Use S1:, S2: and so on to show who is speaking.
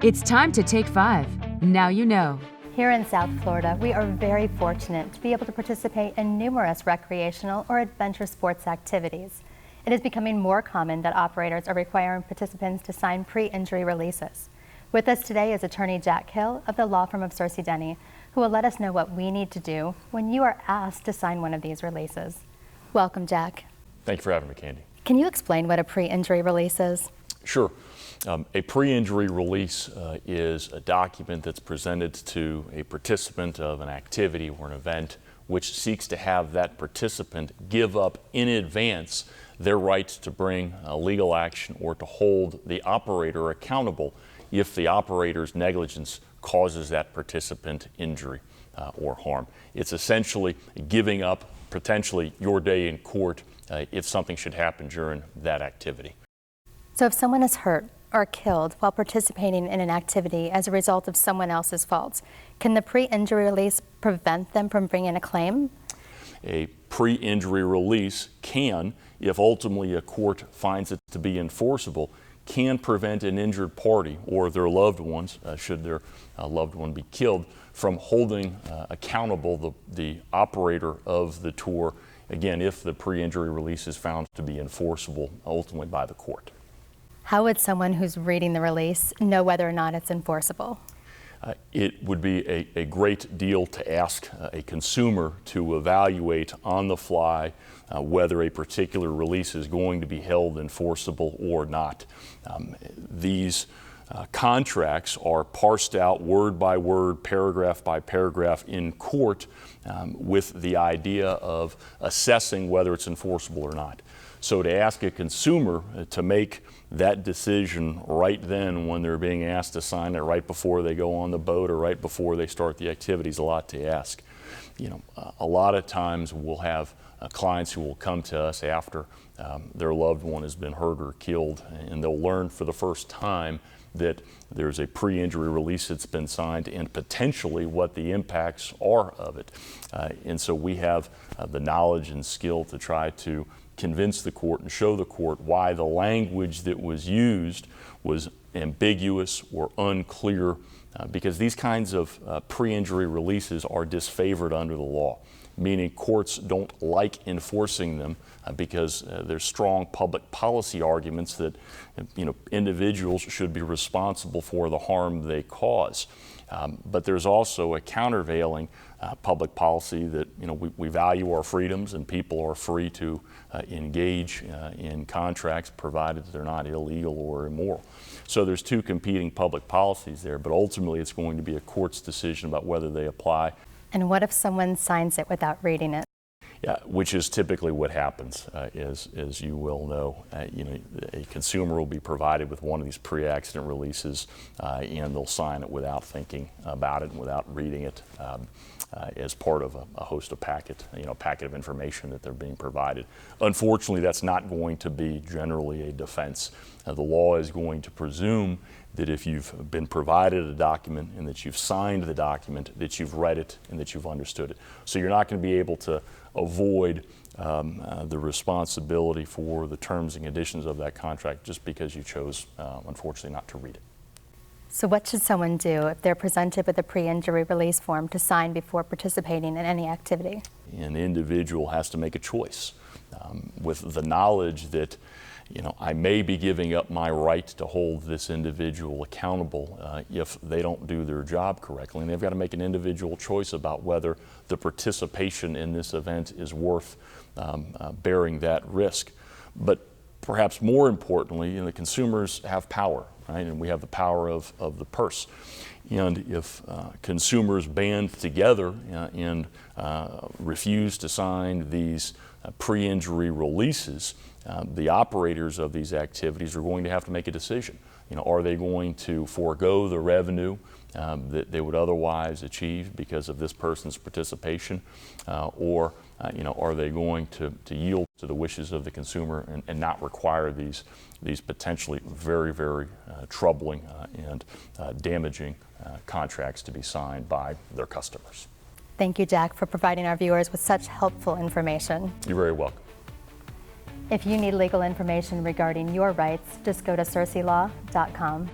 S1: It's time to take 5. Now you know.
S2: Here in South Florida, we are very fortunate to be able to participate in numerous recreational or adventure sports activities. It is becoming more common that operators are requiring participants to sign pre-injury releases. With us today is attorney Jack Hill of the law firm of Searcy Denney, who will let us know what we need to do when you are asked to sign one of these releases. Welcome, Jack.
S3: Thank you for having me, Candy.
S2: Can you explain what a pre-injury release is?
S3: Sure. A pre-injury release is a document that's presented to a participant of an activity or an event which seeks to have that participant give up in advance their rights to bring legal action or to hold the operator accountable if the operator's negligence causes that participant injury or harm. It's essentially giving up potentially your day in court if something should happen during that activity.
S2: So if someone is hurt or killed while participating in an activity as a result of someone else's fault, can the pre-injury release prevent them from bringing a claim?
S3: A pre-injury release can, if ultimately a court finds it to be enforceable, can prevent an injured party or their loved ones, should their loved one be killed, from holding accountable the operator of the tour, again, if the pre-injury release is found to be enforceable ultimately by the court.
S2: How would someone who's reading the release know whether or not it's enforceable?
S3: It would be a great deal to ask a consumer to evaluate on the fly whether a particular release is going to be held enforceable or not. These contracts are parsed out word by word, paragraph by paragraph in court with the idea of assessing whether it's enforceable or not. So to ask a consumer to make that decision right then when they're being asked to sign it right before they go on the boat or right before they start the activity is a lot to ask. You know, a lot of times we'll have clients who will come to us after their loved one has been hurt or killed, and they'll learn for the first time that there's a pre-injury release that's been signed and potentially what the impacts are of it. And so we have the knowledge and skill to try to convince the court and show the court why the language that was used was ambiguous or unclear, because these kinds of pre-injury releases are disfavored under the law, meaning courts don't like enforcing them because there's strong public policy arguments that individuals should be responsible for the harm they cause. But there's also a countervailing public policy that we value our freedoms and people are free to engage in contracts provided that they're not illegal or immoral. So there's two competing public policies there, but ultimately it's going to be a court's decision about whether they apply.
S2: And what if someone signs it without reading it?
S3: Yeah, which is typically what happens, as you will know. A consumer will be provided with one of these pre-accident releases and they'll sign it without thinking about it and without reading it as part of a host of packet of information that they're being provided. Unfortunately, that's not going to be generally a defense. The law is going to presume that if you've been provided a document and that you've signed the document, that you've read it and that you've understood it. So you're not going to be able to avoid the responsibility for the terms and conditions of that contract just because you chose, unfortunately, not to read it.
S2: So what should someone do if they're presented with a pre-injury release form to sign before participating in any activity?
S3: An individual has to make a choice with the knowledge that I may be giving up my right to hold this individual accountable if they don't do their job correctly. And they've got to make an individual choice about whether the participation in this event is worth bearing that risk. But perhaps more importantly, the consumers have power, right? And we have the power of the purse. And if consumers band together and refuse to sign these pre-injury releases, the operators of these activities are going to have to make a decision. Are they going to forego the revenue that they would otherwise achieve because of this person's participation, or are they going to yield to the wishes of the consumer and not require these potentially very, very troubling and damaging contracts to be signed by their customers?
S2: Thank you, Jack, for providing our viewers with such helpful information.
S3: You're very welcome.
S2: If you need legal information regarding your rights, just go to searcylaw.com.